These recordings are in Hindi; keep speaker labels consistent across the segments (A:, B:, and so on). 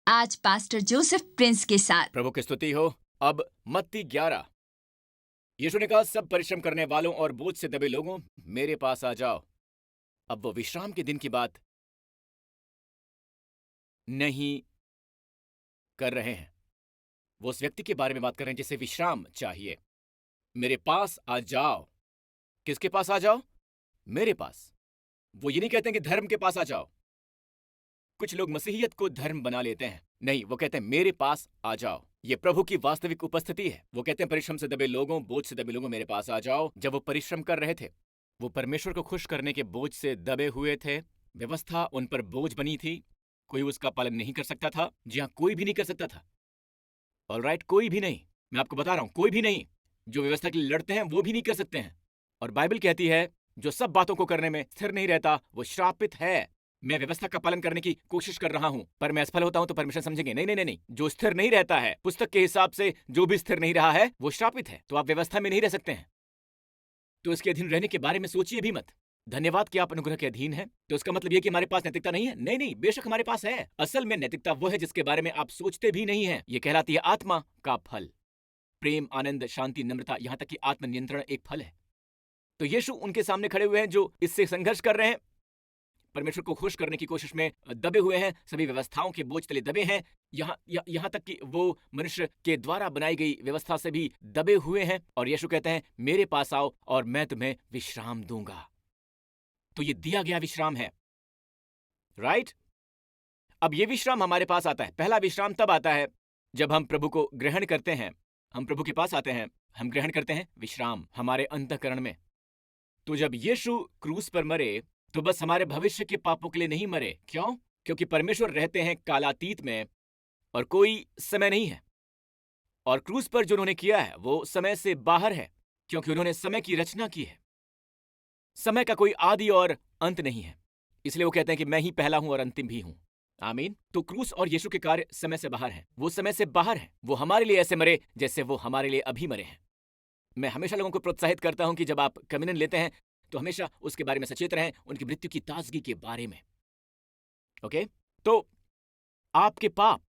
A: आज पास्टर जोसेफ प्रिंस के साथ।
B: प्रभु की स्तुति हो। अब मत्ती 11। यीशु ने कहा, सब परिश्रम करने वालों और बोझ से दबे लोगों, मेरे पास आ जाओ। अब वो विश्राम के दिन की बात नहीं कर रहे हैं। वो उस व्यक्ति के बारे में बात कर रहे हैं जिसे विश्राम चाहिए। मेरे पास आ जाओ। किसके पास आ जाओ? मेरे पास। वो ये नहीं कहते हैं कि धर्म के पास आ जाओ। कुछ लोग मसीहियत को धर्म बना लेते हैं। नहीं, वो कहते हैं मेरे पास आ जाओ। ये प्रभु की वास्तविक उपस्थिति है। वो कहते हैं परिश्रम से दबे लोगों, बोझ से दबे लोगों, मेरे पास आ जाओ। जब वो परिश्रम कर रहे थे, वो परमेश्वर को खुश करने के बोझ से दबे हुए थे। व्यवस्था उन पर बोझ बनी थी। कोई उसका पालन नहीं कर सकता था। जी हाँ, कोई भी नहीं कर सकता था। ऑलराइट, कोई भी नहीं। मैं आपको बता रहा हूं, कोई भी नहीं। जो व्यवस्था के लिए लड़ते हैं वो भी नहीं कर सकते हैं। और बाइबल कहती है, जो सब बातों को करने में स्थिर नहीं रहता वो श्रापित है। मैं व्यवस्था का पालन करने की कोशिश कर रहा हूं, पर मैं असफल होता हूं तो परमेश्वर समझेंगे, नहीं नहीं नहीं नहीं, जो स्थिर नहीं रहता है, पुस्तक के हिसाब से जो भी स्थिर नहीं रहा है वो श्रापित है। तो आप व्यवस्था में नहीं रह सकते हैं। तो इसके अधीन रहने के बारे में सोचिए भी मत। धन्यवाद कि आप अनुग्रह के अधीन हैं। तो इसका मतलब यह कि हमारे पास नैतिकता नहीं है? नहीं नहीं, बेशक हमारे पास है। असल में नैतिकता वो है जिसके बारे में आप सोचते भी नहीं है। ये कहलाती है आत्मा का फल। प्रेम, आनंद, शांति, नम्रता, यहां तक कि आत्म नियंत्रण एक फल है। तो यीशु उनके सामने खड़े हुए हैं जो इससे संघर्ष कर रहे हैं, परमेश्वर को खुश करने की कोशिश में दबे हुए हैं, सभी व्यवस्थाओं के बोझ तले दबे हैं। यहां तक कि वो मनुष्य के द्वारा बनाई गई व्यवस्था से भी दबे हुए हैं। और यीशु कहते हैं मेरे पास आओ और मैं तुम्हें विश्राम दूंगा। तो ये दिया गया विश्राम है, राइट? अब ये विश्राम हमारे पास आता है। पहला विश्राम तब आता है जब हम प्रभु को ग्रहण करते हैं। हम प्रभु के पास आते हैं, हम ग्रहण करते हैं विश्राम हमारे अंतःकरण में। तो जब यीशु क्रूस पर मरे तो बस हमारे भविष्य के पापों के लिए नहीं मरे। क्यों? क्योंकि परमेश्वर रहते हैं कालातीत में और कोई समय नहीं है। और क्रूस पर जो उन्होंने किया है वो समय से बाहर है, क्योंकि उन्होंने समय की रचना की है। समय का कोई आदि और अंत नहीं है। इसलिए वो कहते हैं कि मैं ही पहला हूं और अंतिम भी हूं। आमीन। तो क्रूस और यीशु के कार्य समय से बाहर हैं। वो समय से बाहर है। वो हमारे लिए ऐसे मरे जैसे वो हमारे लिए अभी मरे हैं। मैं हमेशा लोगों को प्रोत्साहित करता हूं कि जब आप कम्युनियन लेते हैं तो हमेशा उसके बारे में सचेत रहें, उनकी मृत्यु की ताजगी के बारे में। ओके? तो आपके पाप,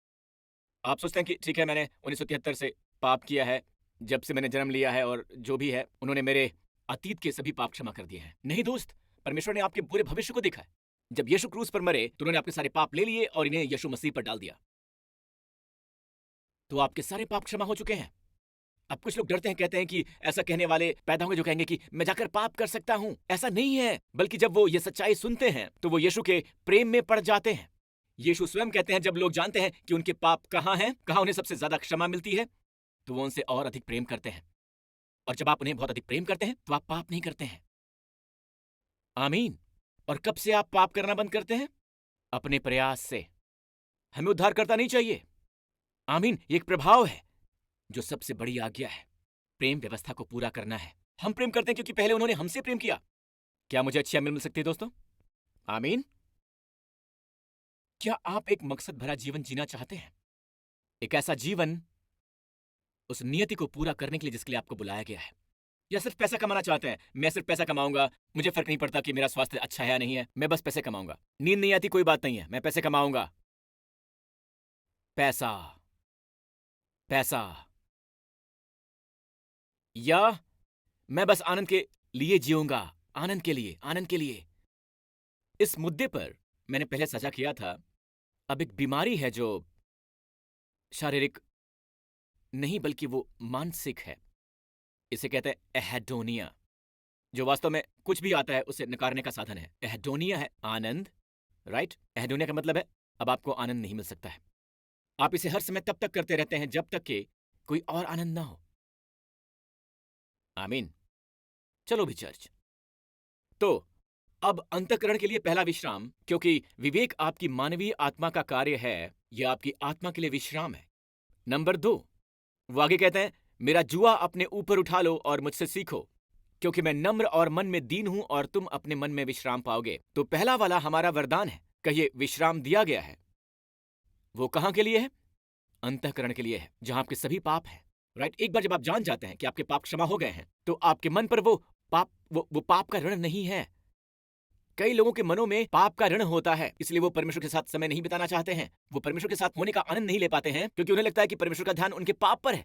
B: आप सोचते हैं कि ठीक है, मैंने 1973 से पाप किया है, जब से मैंने जन्म लिया है, और जो भी है उन्होंने मेरे अतीत के सभी पाप क्षमा कर दिए हैं। नहीं दोस्त, परमेश्वर ने आपके पूरे भविष्य को देखा है। जब यीशु क्रूस पर मरे तो उन्होंने आपके सारे पाप ले लिए और इन्हें यीशु मसीह पर डाल दिया। तो आपके सारे पाप क्षमा हो चुके हैं। अब कुछ लोग डरते हैं, कहते हैं कि ऐसा कहने वाले पैदा होंगे जो कहेंगे कि मैं जाकर पाप कर सकता हूं। ऐसा नहीं है, बल्कि जब वो ये सच्चाई सुनते हैं तो वो यीशु के प्रेम में पड़ जाते हैं। यीशु स्वयं कहते हैं, जब लोग जानते हैं कि उनके पाप कहां हैं, कहां उन्हें सबसे ज्यादा क्षमा मिलती है, तो वो उनसे और अधिक प्रेम करते हैं। और जब आप उन्हें बहुत अधिक प्रेम करते हैं तो आप पाप नहीं करते हैं। आमीन। और कब से आप पाप करना बंद करते हैं? अपने प्रयास से। हमें उद्धारकर्ता नहीं चाहिए। आमीन। ये एक प्रभाव है जो सबसे बड़ी आज्ञा है। प्रेम व्यवस्था को पूरा करना है। हम प्रेम करते हैं क्योंकि पहले उन्होंने हमसे प्रेम किया। क्या मुझे अच्छी मिल सकती है दोस्तों? आमीन। क्या आप एक मकसद भरा जीवन जीना चाहते हैं? एक ऐसा जीवन उस नियति को पूरा करने के लिए जिसके लिए आपको बुलाया गया है? या सिर्फ पैसा कमाना चाहते हैं? मैं सिर्फ पैसा कमाऊंगा, मुझे फर्क नहीं पड़ता कि मेरा स्वास्थ्य अच्छा है या नहीं है, मैं बस पैसे कमाऊंगा। नींद नहीं आती, कोई बात नहीं है, मैं पैसे कमाऊंगा। पैसा, पैसा। या मैं बस आनंद के लिए जीऊंगा, आनंद के लिए, आनंद के लिए। इस मुद्दे पर मैंने पहले सजा किया था। अब एक बीमारी है जो शारीरिक नहीं बल्कि वो मानसिक है। इसे कहते हैं एहेडोनिया, जो वास्तव में कुछ भी आता है उसे नकारने का साधन है। एहेडोनिया है आनंद, राइट? एहेडोनिया का मतलब है अब आपको आनंद नहीं मिल सकता है। आप इसे हर समय तब तक करते रहते हैं जब तक कि कोई और आनंद ना हो। आमीन। चलो भी चर्च। तो अब अंतःकरण के लिए पहला विश्राम, क्योंकि विवेक आपकी मानवीय आत्मा का कार्य है, यह आपकी आत्मा के लिए विश्राम है। नंबर 2, वो आगे कहते हैं, मेरा जुआ अपने ऊपर उठा लो और मुझसे सीखो, क्योंकि मैं नम्र और मन में दीन हूं और तुम अपने मन में विश्राम पाओगे। तो पहला वाला हमारा वरदान है। कहिए, विश्राम दिया गया है। वो कहां के लिए है? अंतःकरण के लिए है, जहां आपके सभी पाप हैं, राइट? एक बार जब आप जान जाते हैं कि आपके पाप क्षमा हो गए हैं तो आपके मन पर वो पाप का ऋण नहीं है। कई लोगों के मनों में पाप का ऋण होता है, इसलिए वो परमेश्वर के साथ समय नहीं बिताना चाहते हैं। वो परमेश्वर के साथ होने का आनंद नहीं ले पाते हैं क्योंकि उन्हें लगता है कि परमेश्वर का ध्यान उनके पाप पर है।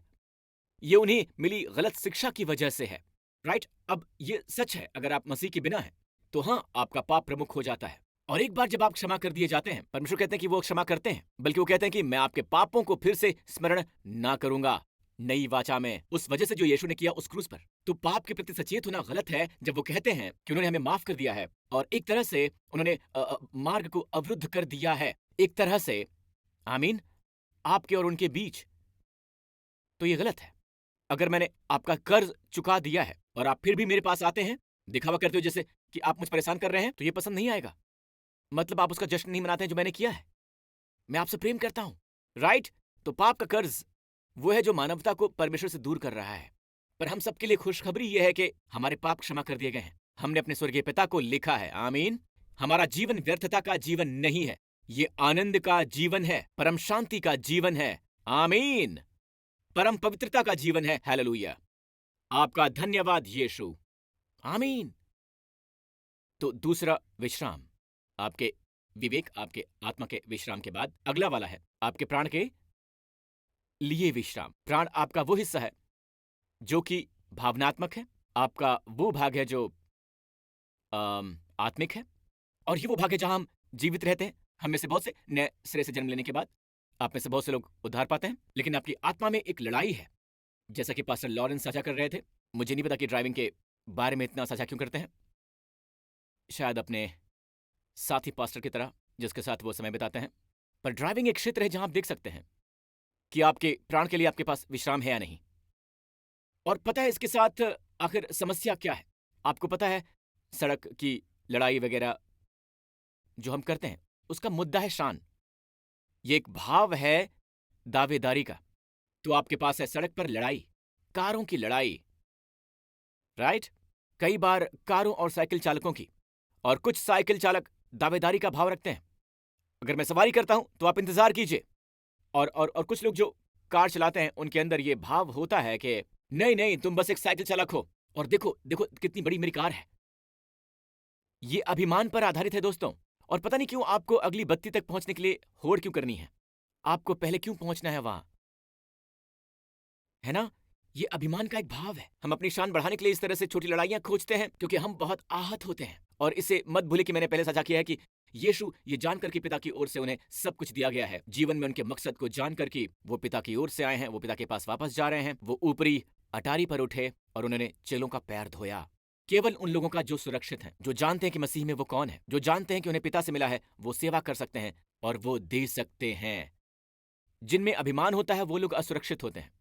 B: ये उन्हें मिली गलत शिक्षा की वजह से है। राइट? अब ये सच है, अगर आप मसीह के बिना हैं तो हाँ, आपका पाप प्रमुख हो जाता है। और एक बार जब आप क्षमा कर दिए जाते हैं, परमेश्वर कहते हैं कि वो क्षमा करते हैं, बल्कि वो कहते हैं कि मैं आपके पापों को फिर से स्मरण ना करूंगा नई वाचा में, उस वजह से जो यीशु ने किया उस क्रूस पर। तो पाप के प्रति सचेत होना गलत है जब वो कहते हैं कि उन्होंने हमें माफ कर दिया है और एक तरह से उन्होंने मार्ग को अवरुद्ध कर दिया है, एक तरह से, आमीन, आपके और उनके बीच। तो ये गलत है। अगर मैंने आपका कर्ज चुका दिया है और आप फिर भी मेरे पास आते हैं, दिखावा करते हो जैसे कि आप मुझे परेशान कर रहे हैं, तो ये पसंद नहीं आएगा। मतलब आप उसका जश्न नहीं मनाते हैं जो मैंने किया है। मैं आपसे प्रेम करता हूं, राइट? तो पाप का कर्ज वो है जो मानवता को परमेश्वर से दूर कर रहा है। पर हम सबके लिए खुशखबरी यह है कि हमारे पाप क्षमा कर दिए गए हैं। हमने अपने स्वर्गीय पिता को लिखा है, आमीन। हमारा जीवन व्यर्थता का जीवन नहीं है, ये आनंद का जीवन है, परम शांति का जीवन है, आमीन। परम पवित्रता का जीवन है, हालेलुया। आपका धन्यवाद यीशु, आमीन। तो दूसरा विश्राम, आपके विवेक, आपके आत्मा के विश्राम के बाद अगला वाला है आपके प्राण के लिए विश्राम। प्राण आपका वो हिस्सा है जो कि भावनात्मक है, आपका वो भाग है जो आत्मिक है, और ये वो भाग है जहां हम जीवित रहते हैं। हम में से बहुत से नए सिरे से जन्म लेने के बाद, आप में से बहुत से लोग उद्धार पाते हैं, लेकिन आपकी आत्मा में एक लड़ाई है, जैसा कि पास्टर लॉरेंस साझा कर रहे थे। मुझे नहीं पता कि ड्राइविंग के बारे में इतना साझा क्यों करते हैं, शायद अपने साथी पास्टर की तरह जिसके साथ वो समय बिताते हैं। पर ड्राइविंग एक क्षेत्र है जहां आप देख सकते हैं कि आपके प्राण के लिए आपके पास विश्राम है या नहीं। और पता है इसके साथ आखिर समस्या क्या है? आपको पता है, सड़क की लड़ाई वगैरह जो हम करते हैं, उसका मुद्दा है शान। ये एक भाव है दावेदारी का। तो आपके पास है सड़क पर लड़ाई, कारों की लड़ाई, राइट? कई बार कारों और साइकिल चालकों की। और कुछ साइकिल चालक दावेदारी का भाव रखते हैं, अगर मैं सवारी करता हूं तो आप इंतजार कीजिए। और कुछ लोग जो कार चलाते हैं उनके अंदर ये भाव होता है कि नहीं नहीं, तुम बस एक साइकिल चालक हो और देखो देखो कितनी बड़ी मेरी कार है। ये अभिमान पर आधारित है दोस्तों। और पता नहीं क्यों आपको अगली बत्ती तक पहुंचने के लिए होड़ क्यों करनी है, आपको पहले क्यों पहुंचना है वहां, है ना? ये अभिमान का एक भाव है। हम अपनी शान बढ़ाने के लिए इस तरह से छोटी लड़ाइयां खोजते हैं क्योंकि हम बहुत आहत होते हैं। और इसे मत भूलिए कि मैंने पहले साझा किया है कि यीशु ये जानकर कि पिता की ओर से उन्हें सब कुछ दिया गया है, जीवन में उनके मकसद को जानकर कि वो पिता की ओर से आए हैं, वो पिता के पास वापस जा रहे हैं, वो ऊपरी अटारी पर उठे और उन्होंने चेलों का पैर धोया। केवल उन लोगों का जो सुरक्षित हैं, जो जानते हैं कि मसीह में वो कौन है, जो जानते हैं कि उन्हें पिता से मिला है, वो सेवा कर सकते हैं और वो दे सकते हैं। जिनमें अभिमान होता है वो लोग असुरक्षित होते हैं,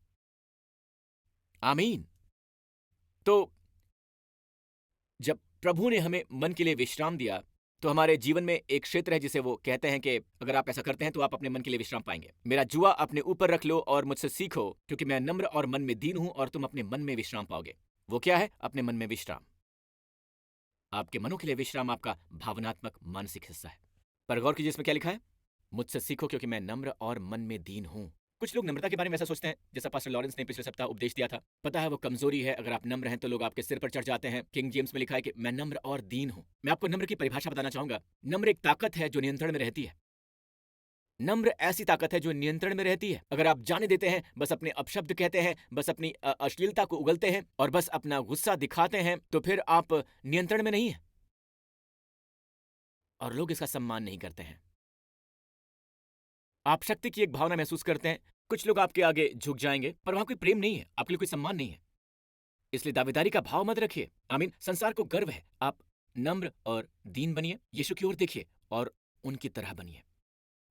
B: आमीन। तो जब प्रभु ने हमें मन के लिए विश्राम दिया, तो हमारे जीवन में एक क्षेत्र है जिसे वो कहते हैं कि अगर आप ऐसा करते हैं तो आप अपने मन के लिए विश्राम पाएंगे। मेरा जुआ अपने ऊपर रख लो और मुझसे सीखो, क्योंकि मैं नम्र और मन में दीन हूं, और तुम अपने मन में विश्राम पाओगे। वो क्या है? अपने मन में विश्राम। आपके मनों के लिए विश्राम आपका भावनात्मक मानसिक हिस्सा है। पर गौर कीजिए इसमें क्या लिखा है, मुझसे सीखो क्योंकि मैं नम्र और मन में दीन हूं। कुछ लोग नम्रता के बारे में ऐसा सोचते हैं, जैसा पास्टर लॉरेंस ने पिछले सप्ताह उपदेश दिया था। पता है वो कमजोरी है, अगर आप नम्र हैं तो लोग आपके सिर पर चढ़ जाते हैं। किंग जेम्स में लिखा है कि मैं नम्र और दीन हूं। मैं आपको नम्र की परिभाषा बताना चाहूंगा। नम्र एक ताकत है जो नियंत्रण में रहती है। नम्र ऐसी ताकत है जो नियंत्रण में रहती है। अगर आप जाने देते हैं, बस अपने अपशब्द कहते हैं, बस अपनी अश्लीलता को उगलते हैं और बस अपना गुस्सा दिखाते हैं, तो फिर आप नियंत्रण में नहीं है और लोग इसका सम्मान नहीं करते हैं। आप शक्ति की एक भावना महसूस करते हैं, कुछ लोग आपके आगे झुक जाएंगे, पर वहां कोई प्रेम नहीं है, आपके लिए कोई सम्मान नहीं है। इसलिए दावेदारी का भाव मत रखिए। आमीन। संसार को गर्व है, आप नम्र और दीन बनिए, यीशु की ओर देखिए और उनकी तरह बनिए।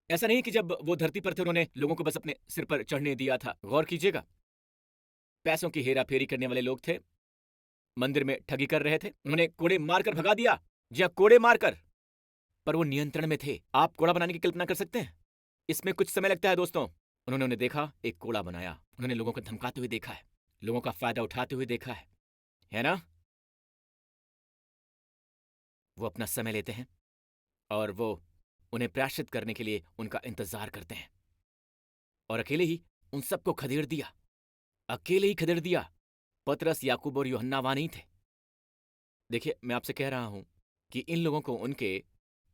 B: ऐसा नहीं कि जब वो धरती पर थे उन्होंने लोगों को बस अपने सिर पर चढ़ने दिया था। गौर कीजिएगा, पैसों की हेरा फेरी करने वाले लोग थे, मंदिर में ठगी कर रहे थे, उन्होंने कोड़े मारकर भगा दिया। जी हाँ, कोड़े मारकर। पर वो नियंत्रण में थे। आप कोड़ा बनाने की कल्पना कर सकते हैं? इसमें कुछ समय लगता है दोस्तों। उन्होंने उन्हें देखा, एक कोड़ा बनाया। उन्होंने लोगों को धमकाते हुए देखा है, लोगों का फायदा उठाते हुए देखा है ना? वो अपना समय लेते हैं और वो उन्हें प्रायश्चित करने के लिए उनका इंतजार करते हैं। और अकेले ही उन सबको खदेड़ दिया, अकेले ही खदेड़ दिया। पतरस, याकूब और यूहन्ना वहां नहीं थे। देखिए, मैं आपसे कह रहा हूं, कि इन लोगों को उनके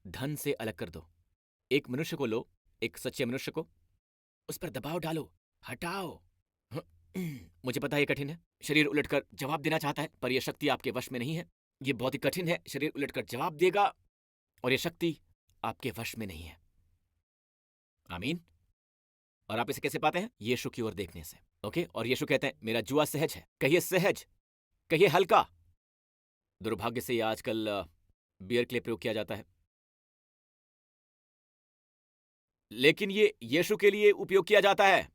B: धन से अलग कर दो। एक मनुष्य को लो, एक सच्चे मनुष्य को, उस पर दबाव डालो, हटाओ। मुझे पता है ये कठिन है। शरीर उलटकर जवाब देना चाहता है, पर यह शक्ति आपके वश में नहीं है। ये बहुत ही कठिन है। शरीर उलटकर जवाब देगा और यह शक्ति आपके वश में नहीं है। आमीन। और आप इसे कैसे पाते हैं? यीशु की ओर देखने से। ओके, और यीशु कहते हैं मेरा जुआ सहज है। कहिए सहज, कहिए हल्का। दुर्भाग्य से ये आजकल बियर के लिए प्रयोग किया जाता है, लेकिन ये यीशु के लिए उपयोग किया जाता है।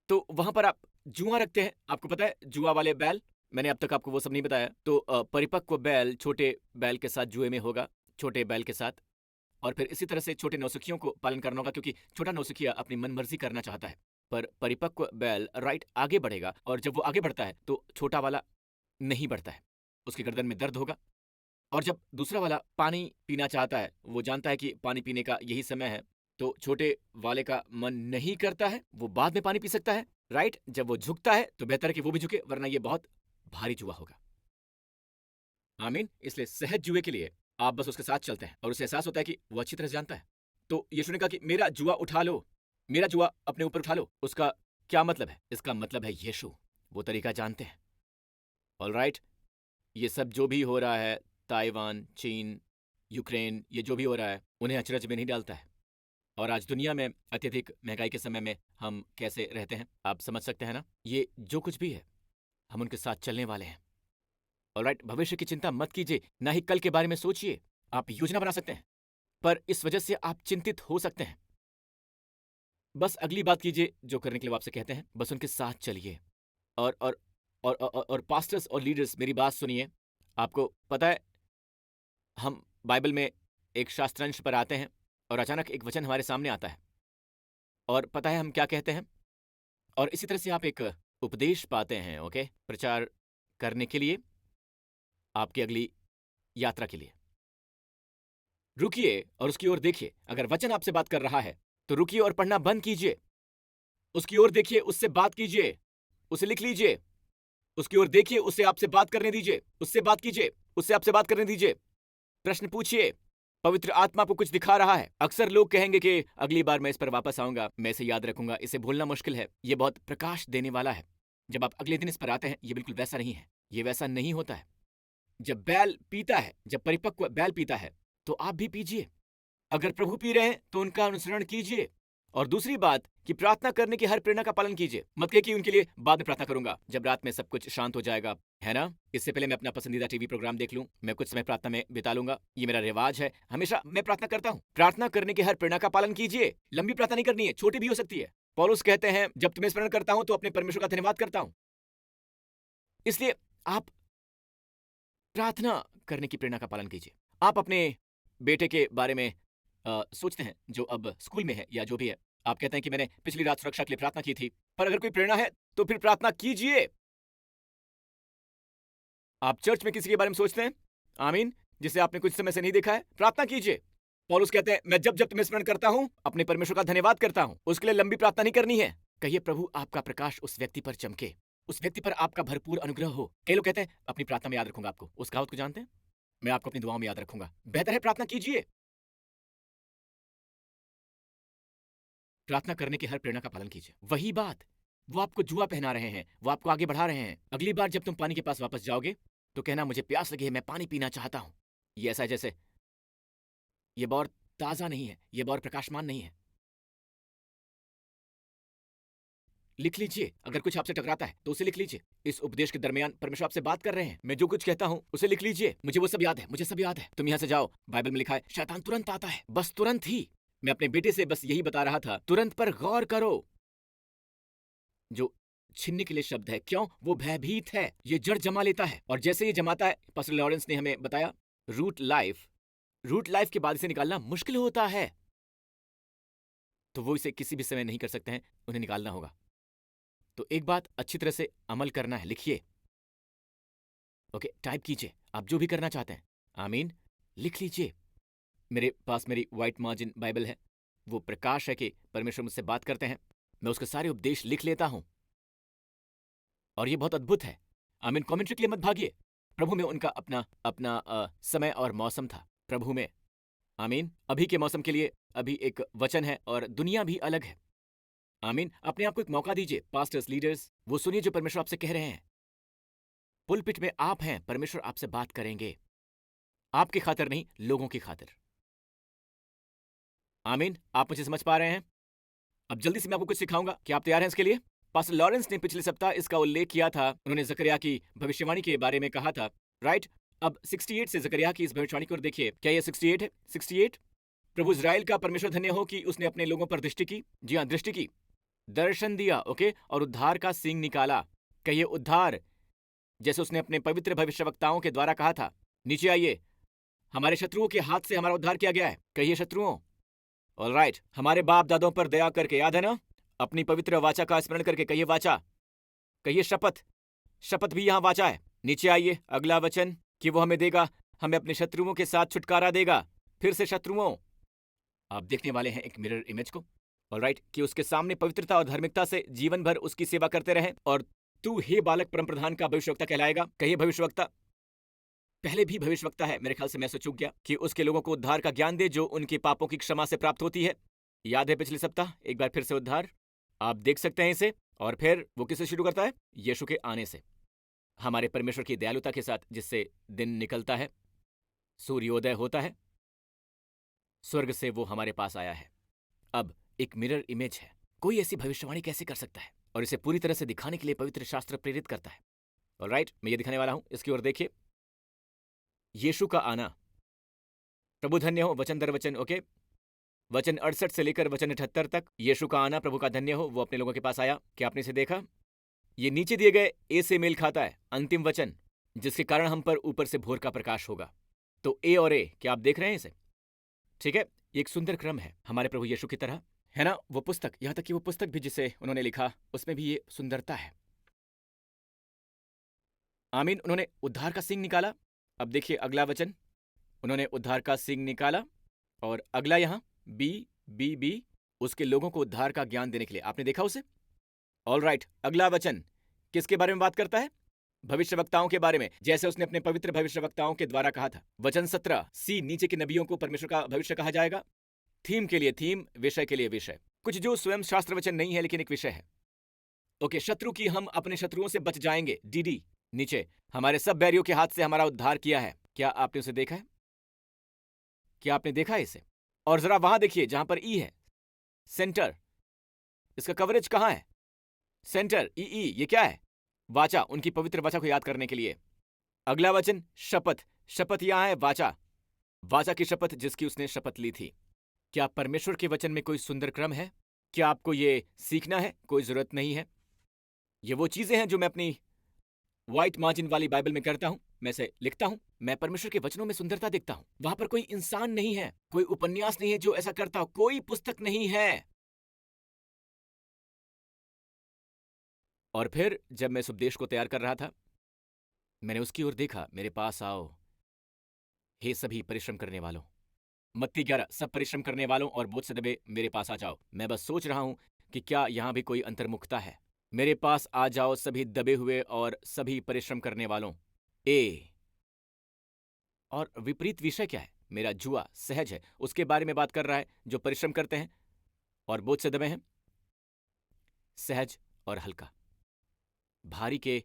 B: तो वहां पर आप जुआ रखते हैं। आपको पता है जुआ वाले बैल, मैंने अब तक आपको वो सब नहीं बताया। तो परिपक्व बैल छोटे बैल के साथ जुए में होगा, छोटे बैल के साथ। और फिर इसी तरह से छोटे नौसिखियों को पालन करना होगा, क्योंकि छोटा नौसिखिया अपनी मनमर्जी करना चाहता है। पर परिपक्व बैल राइट आगे बढ़ेगा, और जब वो आगे बढ़ता है तो छोटा वाला नहीं बढ़ता है, उसकी गर्दन में दर्द होगा। और जब दूसरा वाला पानी पीना चाहता है, वो जानता है कि पानी पीने का यही समय है, तो छोटे वाले का मन नहीं करता है, वो बाद में पानी पी सकता है। राइट, जब वो झुकता है तो बेहतर है कि वो भी झुके, वरना ये बहुत भारी जुआ होगा। आमीन। इसलिए सहज जुए के लिए आप बस उसके साथ चलते हैं और उसे एहसास होता है कि वो अच्छी तरह से जानता है। तो यीशु ने कहा कि मेरा जुआ उठा लो, मेरा जुआ अपने ऊपर उठा लो। उसका क्या मतलब है? इसका मतलब है यीशु वो तरीका जानते हैं। ऑलराइट, ये सब जो भी हो रहा है, ताइवान, चीन, यूक्रेन, ये जो भी हो रहा है, उन्हें अचरज में नहीं डालता है। और आज दुनिया में अत्यधिक महंगाई के समय में हम कैसे रहते हैं, आप समझ सकते हैं ना। ये जो कुछ भी है, हम उनके साथ चलने वाले हैं। ऑलराइट, भविष्य की चिंता मत कीजिए, ना ही कल के बारे में सोचिए। आप योजना बना सकते हैं, पर इस वजह से आप चिंतित हो सकते हैं। बस अगली बात कीजिए जो करने के लिए वो आपसे कहते हैं, बस उनके साथ चलिए। और पास्टर्स और लीडर्स, मेरी बात सुनिए। आपको पता है, हम बाइबल में एक शास्त्रांश पर आते हैं और अचानक एक वचन हमारे सामने आता है, और पता है हम क्या कहते हैं। और इसी तरह से आप एक उपदेश पाते हैं, ओके, प्रचार करने के लिए, आपकी अगली यात्रा के लिए। रुकिए और उसकी ओर देखिए। अगर वचन आपसे बात कर रहा है तो रुकिए और पढ़ना बंद कीजिए। उसकी ओर देखिए, उससे बात कीजिए, उसे लिख लीजिए। उसकी ओर देखिए, उससे आपसे बात करने दीजिए, उससे बात कीजिए, उससे आपसे बात करने दीजिए। प्रश्न पूछिए। पवित्र आत्मा आपको कुछ दिखा रहा है। अक्सर लोग कहेंगे कि अगली बार मैं इस पर वापस आऊंगा, मैं इसे याद रखूंगा, इसे भूलना मुश्किल है, ये बहुत प्रकाश देने वाला है। जब आप अगले दिन इस पर आते हैं, ये बिल्कुल वैसा नहीं है। ये वैसा नहीं होता है। जब बैल पीता है, जब परिपक्व बैल पीता है, तो आप भी पीजिए। अगर प्रभु पी रहे हैं तो उनका अनुसरण कीजिए। और दूसरी बात कि प्रार्थना करने की हर प्रेरणा का पालन कीजिए। मत कहिए कि उनके लिए बाद में प्रार्थना करूंगा, जब रात में सब कुछ शांत हो जाएगा, है ना। इससे पहले मैं अपना पसंदीदा टीवी प्रोग्राम देख लूं, मैं कुछ समय प्रार्थना में बिता लूंगा। ये मेरा रिवाज है, हमेशा मैं प्रार्थना करता हूं। प्रार्थना करने की हर प्रेरणा का पालन कीजिए। लंबी प्रार्थना नहीं करनी है, छोटी भी हो सकती है। पौलुस कहते हैं, जब तुम्हें स्मरण करता हूं तो अपने परमेश्वर का धन्यवाद करता हूं। इसलिए आप प्रार्थना करने की प्रेरणा का पालन कीजिए। आप अपने बेटे के बारे में सोचते हैं जो अब स्कूल में है या जो भी है। आप कहते हैं कि मैंने पिछली रात सुरक्षा के लिए प्रार्थना की थी। पर अगर कोई प्रेरणा है तो फिर प्रार्थना कीजिए। आप चर्च में किसी के बारे में सोचते हैं, आमीन, जिसे आपने कुछ समय से नहीं देखा है, प्रार्थना कीजिए। पौलुस कहते हैं, मैं जब जब तुम्हें स्मरण करता हूं अपने परमेश्वर का धन्यवाद करता हूं। उसके लिए लंबी प्रार्थना नहीं करनी है। कहिए, प्रभु आपका प्रकाश उस व्यक्ति पर चमके, उस व्यक्ति पर आपका भरपूर अनुग्रह हो। कई लोग कहते हैं, अपनी प्रार्थना में याद रखूंगा आपको। उस कहावत को जानते हैं, मैं आपको अपनी दुआओं में याद रखूंगा। बेहतर है प्रार्थना कीजिए। प्रार्थना करने की हर प्रेरणा का पालन कीजिए। वही बात, वो आपको जुआ पहना रहे हैं, वो आपको आगे बढ़ा रहे हैं। अगली बार जब तुम पानी के पास वापस जाओगे तो कहना, मुझे प्यास लगी है, मैं पानी पीना चाहता हूं। ये ऐसा है जैसे ये बहुत ताजा नहीं है, ये बहुत प्रकाशमान नहीं है। लिख लीजिए। अगर कुछ आपसे टकराता है तो उसे लिख लीजिए। इस उपदेश के दरमियान परमेश्वर आपसे बात कर रहे हैं, मैं जो कुछ कहता हूं उसे लिख लीजिए। मुझे वो सब याद है, मुझे सब याद है। तुम यहां से जाओ, बाइबल में लिखा है शैतान तुरंत आता है, बस तुरंत ही। मैं अपने बेटे से बस यही बता रहा था, तुरंत पर गौर करो। जो छीनने के लिए शब्द है, क्यों? वो भयभीत है, ये जड़ जमा लेता है, और जैसे ये जमाता है, पास्टर लॉरेंस ने हमें बताया, रूट लाइफ के बाद इसे निकालना मुश्किल होता है। तो वो इसे किसी भी समय नहीं कर सकते हैं, उन्हें निकालना होगा। तो एक बात अच्छी तरह से अमल करना है, लिखिए। ओके, टाइप कीजिए, आप जो भी करना चाहते हैं, आमीन, लिख लीजिए। मेरे पास मेरी व्हाइट मार्जिन बाइबल है, वो प्रकाश है कि परमेश्वर मुझसे बात करते हैं। मैं उसके सारे उपदेश लिख लेता हूं, और ये बहुत अद्भुत है। आमीन। कमेंट्री के लिए मत भागिए। प्रभु में उनका अपना अपना समय और मौसम था। प्रभु में। आमीन। अभी के मौसम के लिए अभी एक वचन है और दुनिया भी अलग है। आमीन। अपने आप को एक मौका दीजिए। पास्टर्स, लीडर्स, वो सुनिए जो परमेश्वर आपसे कह रहे हैं। पुलपिट में आप हैं, परमेश्वर आपसे बात करेंगे, आपकी खातिर नहीं, लोगों की खातिर। आमीन। आप मुझे समझ पा रहे हैं? अब जल्दी से मैं आपको कुछ सिखाऊंगा। क्या आप तैयार हैं इसके लिए? पास्टर लॉरेंस ने पिछले सप्ताह इसका उल्लेख किया था। उन्होंने जकरिया की भविष्यवाणी के बारे में कहा था, राइट? अब 68 से जकरिया की इस भविष्यवाणी को देखिए। क्या यह 68 है? 68। प्रभु इज़राइल का परमेश्वर धन्य हो कि उसने अपने लोगों पर दृष्टि की। जी हाँ, दृष्टि की, दर्शन दिया, ओके, और उद्धार का सींग निकाला। कहिए उद्धार, जैसे उसने अपने पवित्र भविष्यवक्ताओं के द्वारा कहा था। नीचे आइए। हमारे शत्रुओं के हाथ से हमारा उद्धार किया गया है। कहिए शत्रुओं। ऑलराइट। हमारे बाप दादों पर दया करके, याद है ना? अपनी पवित्र वाचा का स्मरण करके। कहिए वाचा। कहिए शपथ। शपथ भी यहां वाचा है। नीचे आइए, अगला वचन कि वो हमें देगा, हमें अपने शत्रुओं के साथ छुटकारा देगा। फिर से शत्रुओं। आप देखने वाले हैं एक मिरर इमेज को, ऑलराइट, कि उसके सामने पवित्रता और धार्मिकता से जीवन भर उसकी सेवा करते रहें। और तू हे बालक परमप्रधान का भविष्यवक्ता कहलाएगा। कहिए भविष्यवक्ता। पहले भी भविष्यवक्ता है, मेरे ख्याल से मैं चूक गया, कि उसके लोगों को उद्धार का ज्ञान दे जो उनके पापों की क्षमा से प्राप्त होती है। याद है पिछले सप्ताह? एक बार फिर से उद्धार आप देख सकते हैं इसे। और फिर वो किससे शुरू करता है? यीशु के आने से, हमारे परमेश्वर की दयालुता के साथ, जिससे दिन निकलता है, सूर्योदय होता है, स्वर्ग से वो हमारे पास आया है। अब एक मिरर इमेज है। कोई ऐसी भविष्यवाणी कैसे कर सकता है? और इसे पूरी तरह से दिखाने के लिए पवित्र शास्त्र प्रेरित करता है। ऑलराइट, मैं ये दिखाने वाला हूं। इसकी ओर देखिए। यीशु का आना। प्रभु धन्य हो, वचन दर वचन, ओके। वचन 68 से लेकर वचन 78 तक। यीशु का आना, प्रभु का धन्य हो, वो अपने लोगों के पास आया। क्या आपने इसे देखा? ये नीचे दिए गए ए से मेल खाता है। अंतिम वचन, जिसके कारण हम पर ऊपर से भोर का प्रकाश होगा। तो ए और ए, क्या आप देख रहे हैं इसे? ठीक है, ये एक सुंदर क्रम है हमारे प्रभु यीशु की तरह, है ना? वो पुस्तक, यहां तक कि वो पुस्तक भी जिसे उन्होंने लिखा, उसमें भी ये सुंदरता है। आमीन। उन्होंने उद्धार का सींग निकाला। अब देखिए अगला वचन, उन्होंने उद्धार का सींग निकाला। और अगला यहां बी बी बी, उसके लोगों को उद्धार का ज्ञान देने के लिए। आपने देखा उसे? ऑलराइट, अगला वचन किसके बारे में बात करता है? भविष्यवक्ताओं के बारे में, जैसे उसने अपने पवित्र भविष्यवक्ताओं के द्वारा कहा था। वचन 17 सी, नीचे के नबियों को परमेश्वर का भविष्य कहा जाएगा। थीम के लिए थीम, विषय के लिए विषय, कुछ जो स्वयं शास्त्र वचन नहीं है लेकिन एक विषय है। ओके, शत्रु की हम अपने शत्रुओं से बच जाएंगे। डी नीचे, हमारे सब बैरियों के हाथ से हमारा उद्धार किया है। क्या आपने उसे देखा है? क्या आपने देखा है इसे? और जरा वहां देखिए जहां पर ई है, सेंटर। इसका कवरेज कहां है? सेंटर, ई ई, ये क्या है? वाचा, उनकी पवित्र वाचा को याद करने के लिए। अगला वचन शपथ। शपथ यहां है वाचा, वाचा की शपथ जिसकी उसने शपथ ली थी। क्या परमेश्वर के वचन में कोई सुंदर क्रम है? क्या आपको ये सीखना है? कोई जरूरत नहीं है। ये वो चीजें हैं जो मैं अपनी व्हाइट मार्जिन वाली बाइबल में करता हूं। मैं इसे लिखता हूं। मैं परमेश्वर के वचनों में सुंदरता देखता हूं। वहां पर कोई इंसान नहीं है, कोई उपन्यास नहीं है जो ऐसा करता हो, कोई पुस्तक नहीं है। और फिर जब मैं इस उपदेश को तैयार कर रहा था, मैंने उसकी ओर देखा। मेरे पास आओ हे सभी परिश्रम करने वालों। मत्ती 11, सब परिश्रम करने वालों और बोझ से दबे मेरे पास आ जाओ। मैं बस सोच रहा हूं कि क्या यहां भी कोई अंतर्मुखता है। मेरे पास आ जाओ सभी दबे हुए और सभी परिश्रम करने वालों। ए और विपरीत विषय क्या है? मेरा जुआ सहज है, उसके बारे में बात कर रहा है, जो परिश्रम करते हैं और बोझ से दबे हैं। सहज और हल्का, भारी के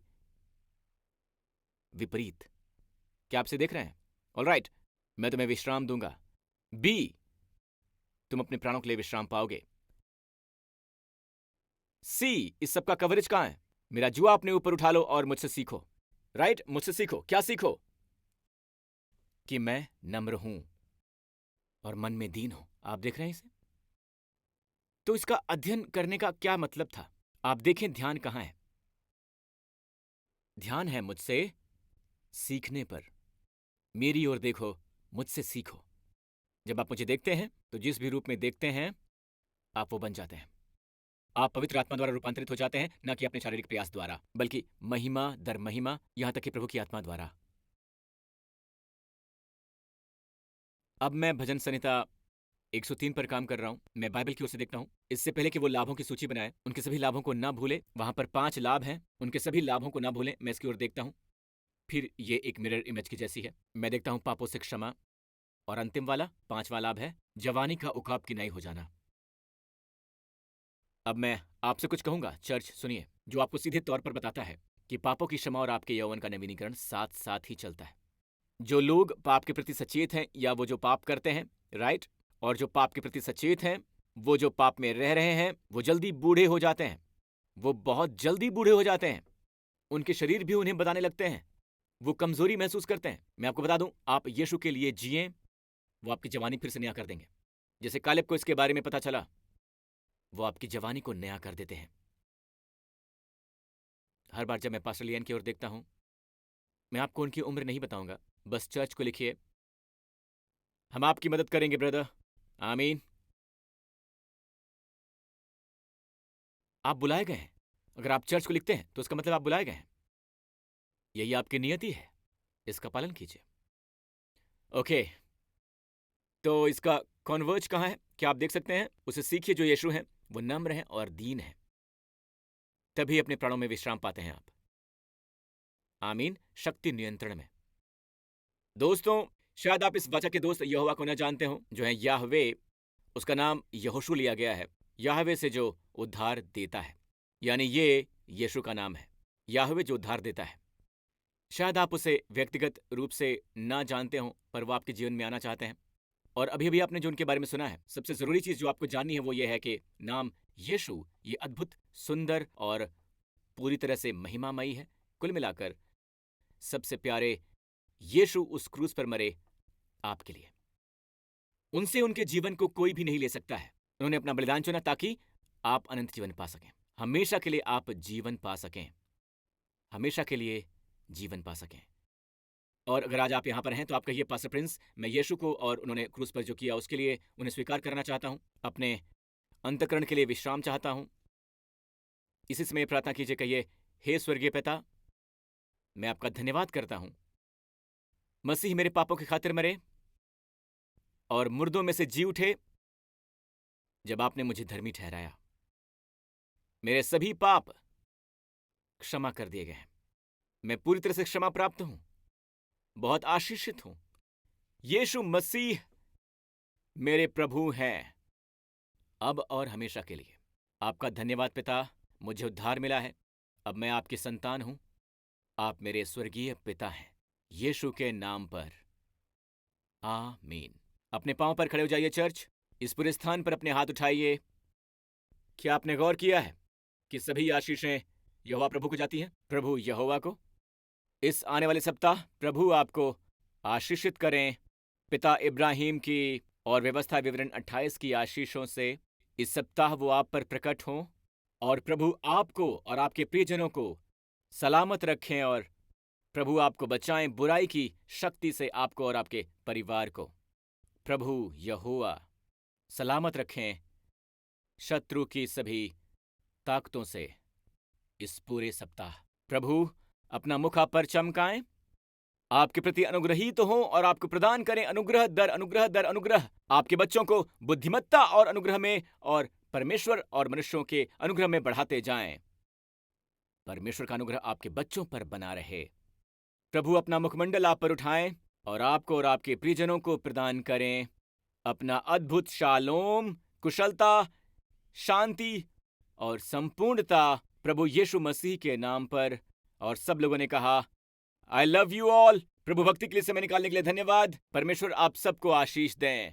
B: विपरीत। क्या आपसे देख रहे हैं? ऑलराइट, मैं तुम्हें विश्राम दूंगा। बी, तुम अपने प्राणों के लिए विश्राम पाओगे। सी, इस सब का कवरेज कहां है? मेरा जुआ अपने ऊपर उठा लो और मुझसे सीखो। राइट, मुझसे सीखो। क्या सीखो? कि मैं नम्र हूं और मन में दीन हूं। आप देख रहे हैं इसे? तो इसका अध्ययन करने का क्या मतलब था? आप देखें ध्यान कहां है? ध्यान है मुझसे सीखने पर। मेरी ओर देखो, मुझसे सीखो। जब आप मुझे देखते हैं तो जिस भी रूप में देखते हैं आप वो बन जाते हैं। आप पवित्र आत्मा द्वारा रूपांतरित हो जाते हैं, न कि अपने शारीरिक प्रयास द्वारा, बल्कि महिमा दर महिमा, यहां तक कि प्रभु की आत्मा द्वारा। अब मैं भजन संहिता 103 पर काम कर रहा हूं। मैं बाइबल की ओर से देखता हूं। इससे पहले कि वो लाभों की सूची बनाए, उनके सभी लाभों को ना भूले। वहां पर 5 लाभ हैं, उनके सभी लाभों को ना भूलें। मैं इसकी ओर देखता हूं। फिर ये एक मिरर इमेज की जैसी है। मैं देखता हूं पापों से क्षमा, और अंतिम वाला, 5वां लाभ है जवानी का उकाब की नई हो जाना। अब मैं आपसे कुछ कहूंगा, चर्च सुनिए, जो आपको सीधे तौर पर बताता है कि पापों की क्षमा और आपके यौवन का नवीनीकरण साथ साथ ही चलता है। जो लोग पाप के प्रति सचेत हैं, या वो जो पाप करते हैं, राइट, और जो पाप के प्रति सचेत हैं, वो जो पाप में रह रहे हैं, वो जल्दी बूढ़े हो जाते हैं। वो बहुत जल्दी बूढ़े हो जाते हैं। उनके शरीर भी उन्हें बताने लगते हैं। वो कमजोरी महसूस करते हैं। मैं आपको बता दूं, आप यीशु के लिए जिए, वो आपकी जवानी फिर से नया कर देंगे। जैसे कालेब को इसके बारे में पता चला, वो आपकी जवानी को नया कर देते हैं। हर बार जब मैं पास्टर लियन की ओर देखता हूं, मैं आपको उनकी उम्र नहीं बताऊंगा, बस चर्च को लिखिए, हम आपकी मदद करेंगे ब्रदर। आमीन। आप बुलाए गए हैं। अगर आप चर्च को लिखते हैं तो इसका मतलब आप बुलाए गए हैं। यही आपकी नियति है, इसका पालन कीजिए। ओके, तो इसका कॉन्वर्ज कहाँ है? क्या आप देख सकते हैं? उसे सीखिए जो यीशु है, वो नम्र है और दीन है, तभी अपने प्राणों में विश्राम पाते हैं आप। आमीन। शक्ति नियंत्रण में। दोस्तों, शायद आप इस वचन के दोस्त यहोवा को न जानते हो, जो है याहवे। उसका नाम यहोशू लिया गया है, याहवे से जो उद्धार देता है, यानी ये यीशु का नाम है, याहवे जो उद्धार देता है। शायद आप उसे व्यक्तिगत रूप से ना जानते हो, पर वो आपके जीवन में आना चाहते हैं। और अभी अभी आपने जो उनके बारे में सुना है, सबसे जरूरी चीज जो आपको जाननी है वो ये है कि नाम यीशु, ये अद्भुत, सुंदर और पूरी तरह से महिमामयी है। कुल मिलाकर सबसे प्यारे यीशु उस क्रूस पर मरे आपके लिए। उनसे उनके जीवन को कोई भी नहीं ले सकता है। उन्होंने अपना बलिदान चुना ताकि आप अनंत जीवन पा सकें, हमेशा के लिए आप जीवन पा सकें, हमेशा के लिए जीवन पा सकें। और अगर आज आप यहां पर हैं तो आप कहिए, पास्टर प्रिंस, मैं यीशु को और उन्होंने क्रूस पर जो किया उसके लिए उन्हें स्वीकार करना चाहता हूं, अपने अंतःकरण के लिए विश्राम चाहता हूं। इसी समय प्रार्थना कीजिए, कहिए, हे स्वर्गीय पिता, मैं आपका धन्यवाद करता हूं, मसीह मेरे पापों की खातिर मरे और मुर्दों में से जी उठे जब आपने मुझे धर्मी ठहराया। मेरे सभी पाप क्षमा कर दिए गए हैं। मैं पूरी तरह से क्षमा प्राप्त हूं, बहुत आशीषित हूं। यीशु मसीह मेरे प्रभु हैं, अब और हमेशा के लिए। आपका धन्यवाद पिता, मुझे उद्धार मिला है। अब मैं आपकी संतान हूं, आप मेरे स्वर्गीय पिता हैं। यीशु के नाम पर आमीन। अपने पांव पर खड़े हो जाइए चर्च। इस पूरे स्थान पर अपने हाथ उठाइए। क्या आपने गौर किया है कि सभी आशीषें यहोवा प्रभु को जाती हैं? प्रभु यहोवा को। इस आने वाले सप्ताह प्रभु आपको आशीषित करें। पिता इब्राहिम की और व्यवस्था विवरण 28 की आशीषों से इस सप्ताह वो आप पर प्रकट हों, और प्रभु आपको और आपके प्रियजनों को सलामत रखें, और प्रभु आपको बचाएं बुराई की शक्ति से, आपको और आपके परिवार को। प्रभु यहोवा सलामत रखें शत्रु की सभी ताकतों से इस पूरे सप्ताह। प्रभु अपना मुख आप पर चमकाएं, आपके प्रति अनुग्रहित तो हों और आपको प्रदान करें अनुग्रह दर अनुग्रह दर अनुग्रह। आपके बच्चों को बुद्धिमत्ता और अनुग्रह में और परमेश्वर और मनुष्यों के अनुग्रह में बढ़ाते जाएं। परमेश्वर का अनुग्रह आपके बच्चों पर बना रहे। प्रभु अपना मुखमंडल आप पर उठाएं और आपको और आपके प्रियजनों को प्रदान करें अपना अद्भुत शालोम, कुशलता, शांति और संपूर्णता, प्रभु यीशु मसीह के नाम पर। और सब लोगों ने कहा, आई लव यू ऑल। प्रभु भक्ति के लिए समय निकालने के लिए धन्यवाद। परमेश्वर आप सबको आशीष दें।